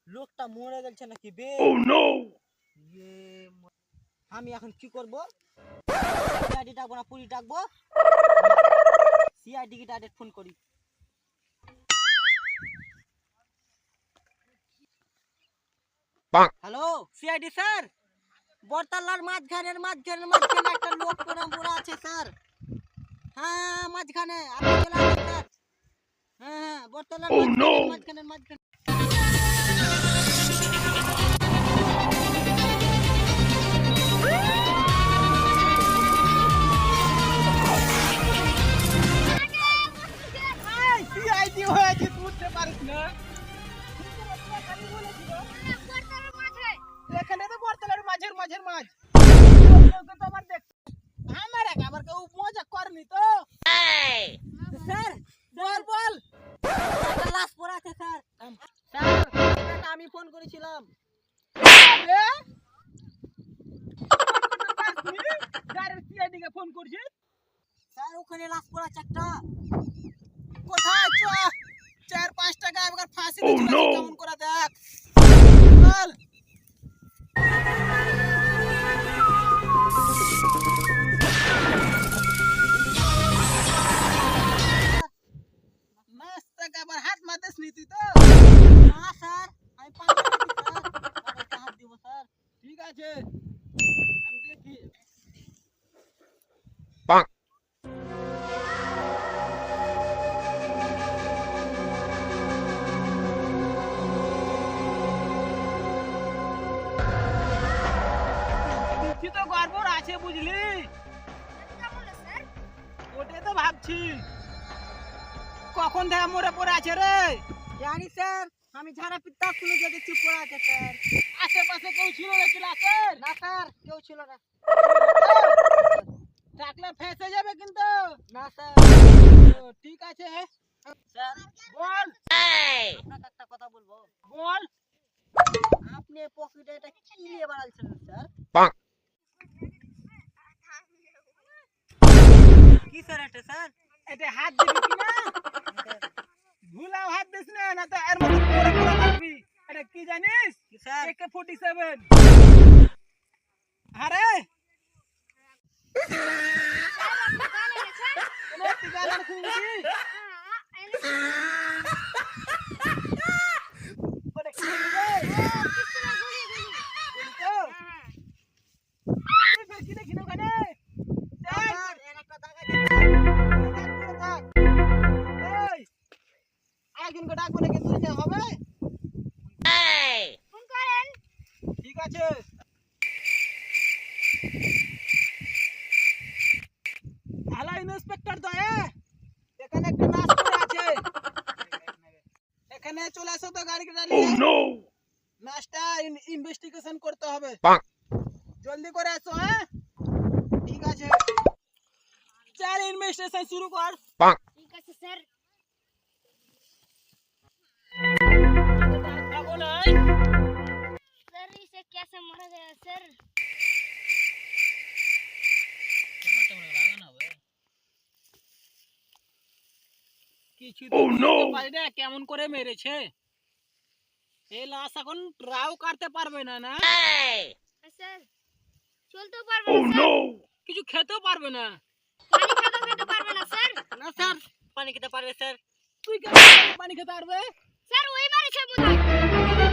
লোকটা মরে গেছে নাকি বে? আমি এখন কি করব? সিআইডি ডাকবো না পুলিশ ডাকবো? সিআইডি কে ডাইরেক্ট ফোন করি। হ্যালো সিআইডি স্যার, বরতলার মাঝখানে একটা লোক পড়ে আছে স্যার। হ্যাঁ মাঝখানে আপনি চলে আসেন স্যার। হ্যাঁ বরতলার মাঝখানে। সিআইডি হয়েছে বুঝতে পারিস না? এখানে তো বরতলার মাঝের মাঝ তো আমার দেখ আমার কেউ মজা করেনি তো স্যার। বল একটা লাশ পড়ে আছে স্যার। স্যার আমি ফোন করেছিলাম। সিআইডি কে ফোন করছিস স্যার? ওখানে লাশ পড়ে আছে একটা। কোথায় চ 4-5 টাকা এবার ফাঁসি দিচ্ছি কেমন করে দেখ। বল মাস্টার আবার হাত মারতেছ নি তুই তো? না স্যার আমি পাঁচ টাকা হাত দিব স্যার। ঠিক আছে আমি দেখি। তো গড়বড় আছে বুঝলি? ওটাই তো ভাবছি কখন থেকে মরে পড়ে আছে রে। জানি স্যার আমি ঝাড়া পিতা শুনে যে চুপ পড়ে আছে স্যার। আশেপাশে কেউ ছিল নাকি লাশের? না স্যার কেউ ছিল না। ডাকলে ফেঁসে যাবে কিন্তু। না স্যার। ঠিক আছে স্যার। বল আপনাকে একটা কথা বলবো। বল আপনি পকেটে এটা কি নিয়ে বাড়াচ্ছেন স্যার? কি স্যার এটা স্যার? এটা হাত দিবি কি না? ভুলাও হাত দিস না, না তো এর মধ্যে পড়ে মারবি। এটা কি জানিস? কি স্যার? AK-47। আরে একজনকে ডাকবো নাকি তুই হবে? ঠিক আছে হ্যালো ইন্সপেক্টর দয়া, এখানে একটা লাশ পড়ে আছে। এখানে চলে আসো তো গাড়ি নিয়ে। লাশটা ইনভেস্টিগেশন করতে হবে। জলদি করে আসো। হ্যাঁ ঠিক আছে চল ইনভেস্টিগেশন শুরু কর। ঠিক আছে স্যার। सर इसे कैसे मारा गया सर? কিছু তো বুঝতে পারি না কেমন করে মেরেছে। এই লাশ এখন রাও কাটতে পারবে না না স্যার চলতেও পারবে না স্যার। কিছু খেতেও পারবে না। পানি খেতে পারবে না স্যার। না স্যার পানি খেতে পারবে স্যার। তুই কেন পানি খেতে পারবে? স্যার ওই মারেছে বোধহয়।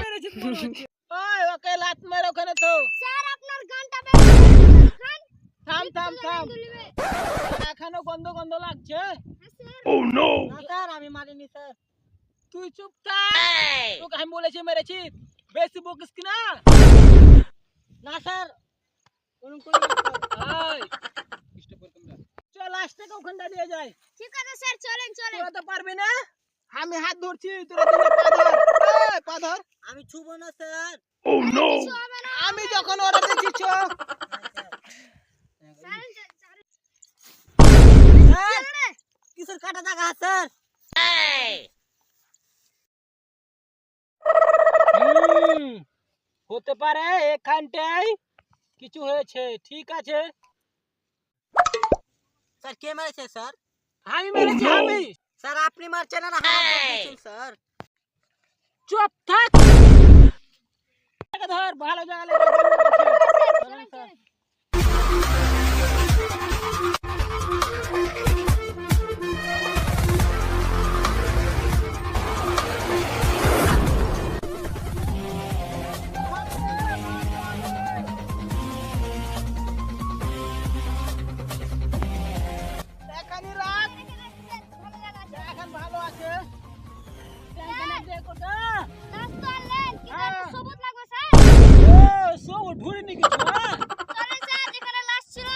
মেরেছে মনে হচ্ছে। ওই ওকে লাত মেরে ওখানে তো। স্যার আপনার গানটা বের করে খান। থাম এখনো গন্ধ গন্ধ লাগছে। স্যার না স্যার আমি মারিনি স্যার। তুই চুপ থাক। তোকে আমি বলেছি মেরেছি, বেশি বকিস কি না। না স্যার চল লাশটাকে ওখানটা নিয়ে যাই। ঠিক আছে স্যার চলেন। তোরা তো পারবি না, আমি হাত ধরছি তোরা দুটো পা ধর। আমি ছুবো না স্যার। আমি যখন অর্ডার দিচ্ছি চ। স্যার কিসের কাটা দাগা স্যার? হতে পারে এখানটাই কিছু হয়েছে। ঠিক আছে স্যার। কে মেরেছে স্যার? আমি মেরেছি। আমি স্যার আপনি মারছেন না স্যার। চুপ থাক ধর ভালো জায়গা চলেন চলেন এখানে রাখ ভালো জায়গা আছে এখন ভালো আছে রাস্তা আনলেন কি হ্যাঁ। করে সবুজ লাগবে স্যার সব ঢুড়ি নি কিছু চলেন স্যার যেখানে লাশ ছিল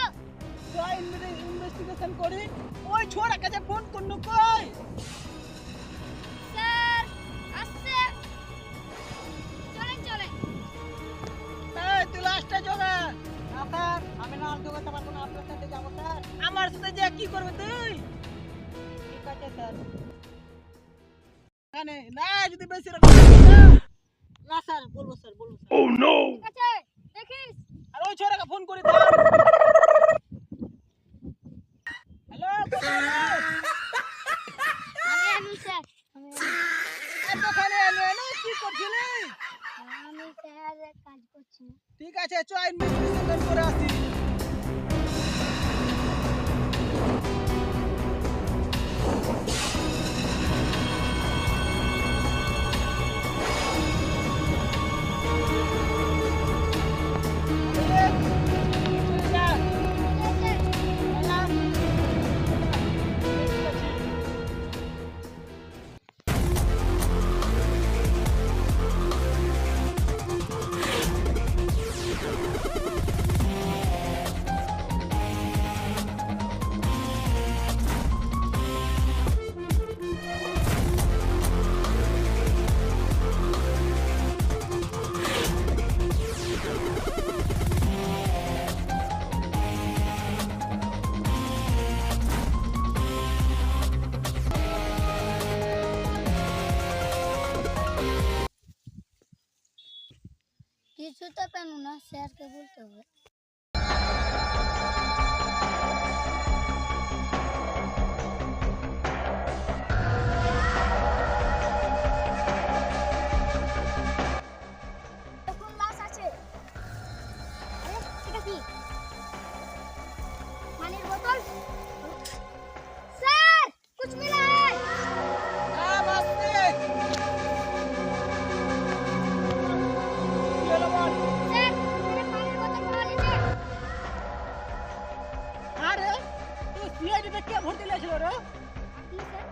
ইনভেস্টিগেশন করি ওই ছোড়া কাছে ফোন করনু কই স্যার আসছে চলেন চলেন এই তুই লাস্টে জোগা স্যার আমি না আর জোগাতে পারবো না আপনার সাথে যাবো স্যার আমার সাথে যে কি করবে তুই ঠিক আছে স্যার এখানে না যদি বেশি রকম না স্যার বলবো স্যার ও নো ঠিক আছে দেখিস আর ওই ছোড়াকে ফোন করে দাও হ্যালো আমি স্যার দোকানে এনে কি করছিলি আমি স্যার কাজ করছি না ঠিক আছে চ ইনভেস্টিগেশন করে আসি কিছু তো কেন না স্যারকে বলতে হবে এখন লাশ আছে আরে এটা কি পানির বোতল স্যার कुछ मिला है হ্যাঁ বাসতে চলো বল স্যার এখানে পানির বোতল পাওয়া গেছে আরে তুই সিআইডি তে কে ভর্তি লেছিল রে আপনি স্যার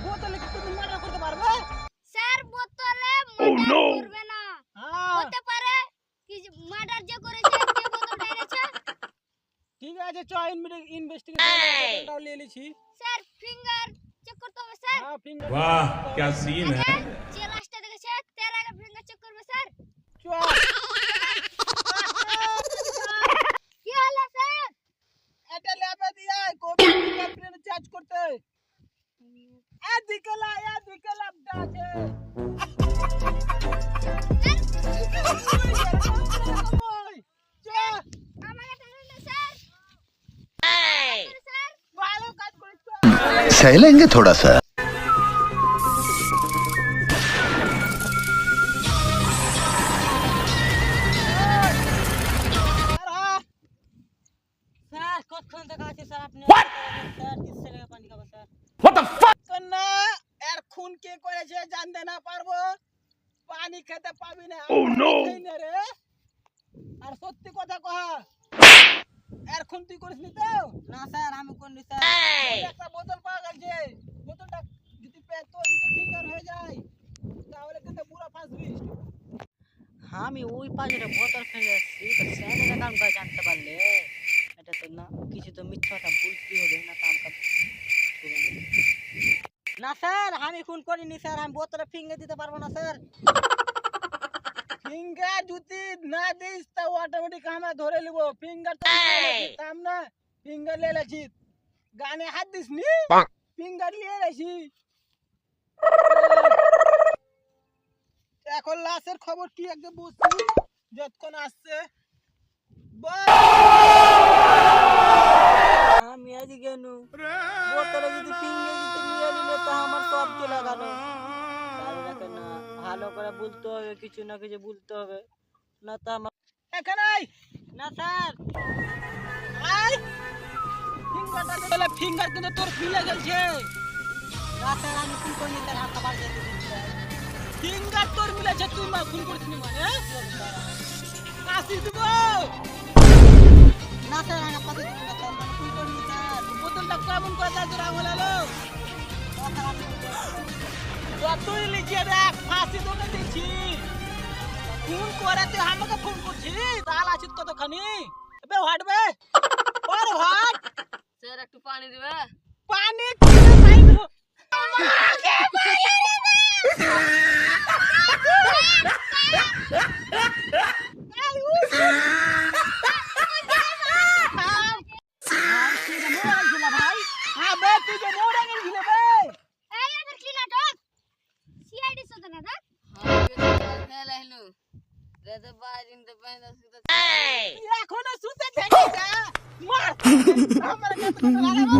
বোতলে কি তুমি মার্ডার করতে পারবে স্যার বোতলে মার্ডার করবে না হ্যাঁ হতে পারে কি মার্ডার যে করেছে কে বোতলটা এনেছে ঠিক আছে চ ইনভেস্টিগেশন নিয়ে লিছি স্যার ফিঙ্গার চেক করতে হবে স্যার হ্যাঁ ফিঙ্গার वाह क्या सीन है আচ্ছা যে লাশটা দেখেছে তার আগে ফিঙ্গার চেক করবে স্যার চ কি হলো স্যার এটা ল্যাবে দিয়ে কোপি ফিঙ্গারপ্রিন্ট চার্জ করতে এদিকে ল্যাবটা আছে ওই, চ আমাকে টানুন না স্যার স্যার ভালো কাজ করিস তো। सह थोड़ा सा স্যার কতক্ষণ থেকে আছে স্যার আপনি স্যার কিসে লেগে পানি খাবো স্যার তো না এর খুন কে করেছে জানতে না পারবো পানি খেতে পাবি না রে আর সত্যি কথা কহা এর খুন তুই করিসনি তো না স্যার আমি করিনি স্যার একটা বোতল পাওয়া গেছে বোতলটা যদি তোর যদি ফিঙ্গার হয়ে যায় তাহলে কিন্তু পুরো ফাঁসবি আমি ওই পাখিটা বোতল ফেলে আসছি তো স্যারের অ্যাকাউন্ট জানতে পারলে এটা তো না কিছু তো মিথ্যাটা বলতে হবে না তো আমাকে না স্যার আমি খুন করিনি স্যার আমি বোতলে ফিঙ্গার দিতে পারবো না স্যার ফিঙ্গার যদি না দিস তা অটোমেটিক আমরা ধরে নিব ফিঙ্গার তো দিতাম না ফিঙ্গার নিয়ে লেছি গানে হাত দিস নি ফিঙ্গার নিয়ে লেছি এখন লাশের খবর কি একদম বুঝছি যতক্ষণ আসছে আমি আজ কেন বোতলে যদি ফিঙ্গার দিতে নিয়ে নিলে তো আমার সব চলে গেল না ভালো করে বলতে হবে, কিছু না কিছু বলতে হবে, না তো আমার এখানে আয়। না স্যার। আয় ফিঙ্গারটা দিলে ফিঙ্গার কিন্তু তোর ফিলে গেছে। না স্যার আমি কি করি স্যার, হাত আবার যেতে দিচ্ছি। ফিঙ্গার তোর মিলেছে, তুই মা খুন করছিস মানে আসি দিব না স্যার আমি পাতে দিব না স্যার, আমি কি করি স্যার? বোতলটা কেমন করে দেয় তোর আঙুল এলো না স্যার আমি কি করব? তুই লিখে দেখ, ফাঁসি তোকে দিচ্ছি। ফোন করে তুই আমাকে ফোন করছিস, তাল আছিস কতখানি। বে হাঁটবে ওর হাট স্যার একটু পানি দিবে? পানি কিনে পাই দেবো। ভাই আবে তুই যে মোড়ে গেছিলি বে এই এদের কি নাটক সিআইডি সাথে নাটক তুই এখনো শুতে থেকে যা মার আমার কাছে লাগাবো।